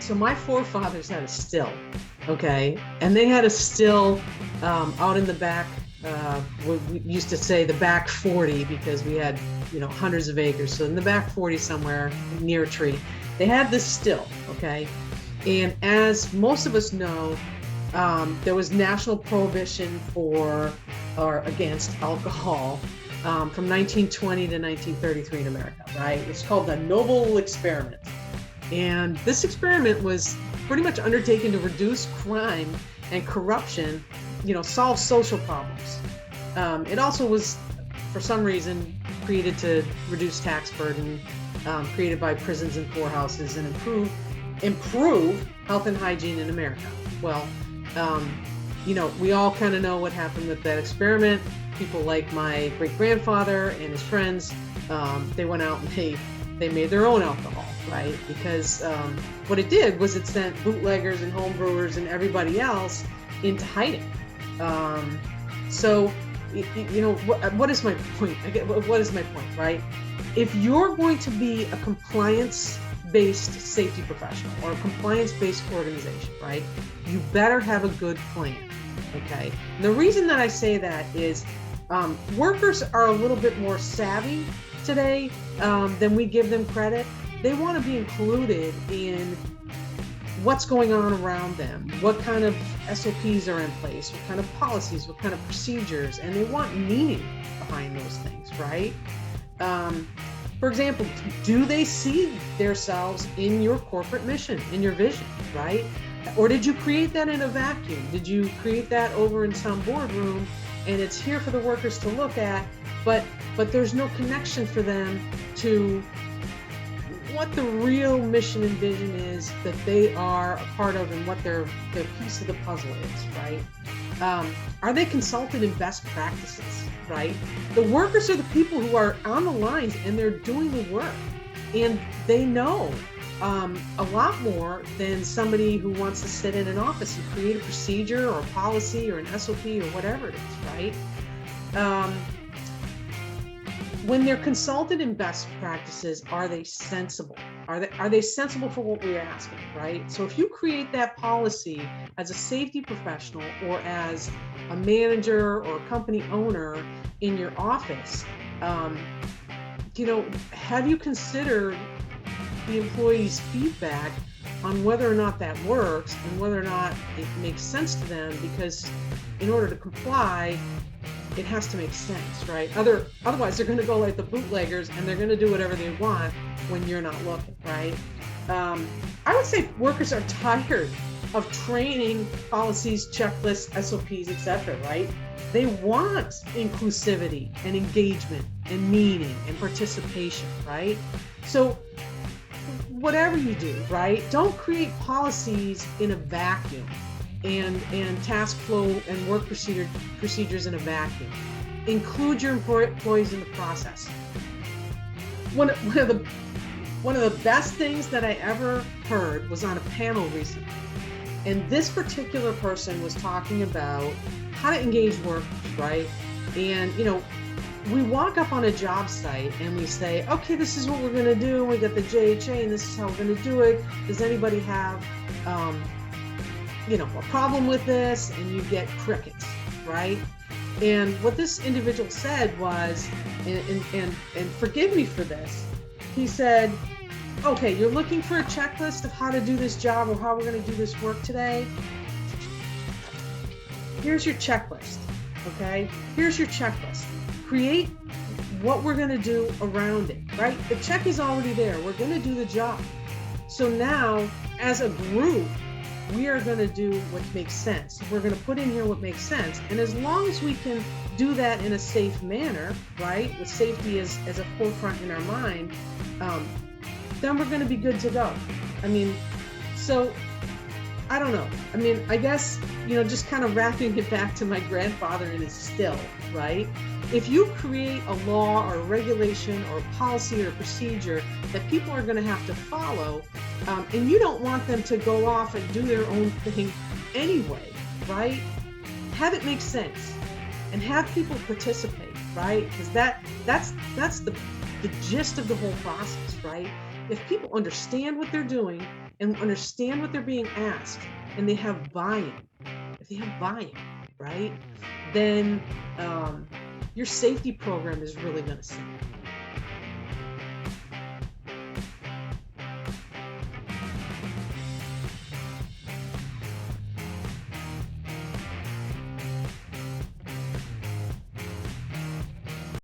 So my forefathers had a still, okay, and they had a still out in the back. We used to say the back 40 because we had, hundreds of acres. So in the back 40 somewhere near a tree, they had this still, okay. And as most of us know, there was national prohibition for or against alcohol from 1920 to 1933 in America, right? It's called the Noble Experiment. And this experiment was pretty much undertaken to reduce crime and corruption, solve social problems. It also was, for some reason, created to reduce tax burden, created by prisons and poorhouses, and improve health and hygiene in America. Well, we all kind of know what happened with that experiment. People like my great-grandfather and his friends, they went out and they made their own alcohol, right? Because what it did was it sent bootleggers and home brewers and everybody else into hiding. What is my point? What is my point, right? If you're going to be a compliance-based safety professional or a compliance-based organization, right, you better have a good plan, okay? And the reason that I say that is workers are a little bit more savvy today than we give them credit. They want to be included in what's going on around them, what kind of SOPs are in place, what kind of policies, what kind of procedures, and they want meaning behind those things, right? For example, do they see themselves in your corporate mission, in your vision, right? Or did you create that in a vacuum? Did you create that over in some boardroom and it's here for the workers to look at, but there's no connection for them to what the real mission and vision is that they are a part of and what their piece of the puzzle is, right? Are they consulted in best practices, right? The workers are the people who are on the lines and they're doing the work, and they know a lot more than somebody who wants to sit in an office and create a procedure or a policy or an SOP or whatever it is, right? When they're consulted in best practices, are they sensible? Are they sensible for what we're asking, right? So if you create that policy as a safety professional or as a manager or a company owner in your office, have you considered the employees' feedback on whether or not that works and whether or not it makes sense to them? Because in order to comply, it has to make sense, right? Otherwise, they're going to go like the bootleggers and they're going to do whatever they want when you're not looking, right? I would say workers are tired of training, policies, checklists, SOPs, etc., right? They want inclusivity and engagement and meaning and participation, right? So whatever you do, right? Don't create policies in a vacuum and task flow and work procedures in a vacuum. Include your employees in the process. One of the best things that I ever heard was on a panel recently. And this particular person was talking about how to engage workers, right? And, we walk up on a job site and we say, okay, this is what we're going to do. We got the JHA and this is how we're going to do it. Does anybody have, a problem with this? And you get crickets, right? And what this individual said was, and forgive me for this, he said, okay, you're looking for a checklist of how to do this job or how we're going to do this work today. Here's your checklist, okay? Here's your checklist. Create what we're going to do around it, right? The check is already there. We're going to do the job. So now, as a group, we are going to do what makes sense. We're going to put in here what makes sense. And as long as we can do that in a safe manner, right, with safety as a forefront in our mind, then we're going to be good to go. So I don't know. I guess, just kind of wrapping it back to my grandfather and his still, right? If you create a law or a regulation or a policy or a procedure that people are going to have to follow, and you don't want them to go off and do their own thing anyway, right? Have it make sense and have people participate, right? Because that's the gist of the whole process, right? if people understand what they're doing and understand what they're being asked, and they have buy-in, if they have buy-in, right, then um, your safety program is really going to sink.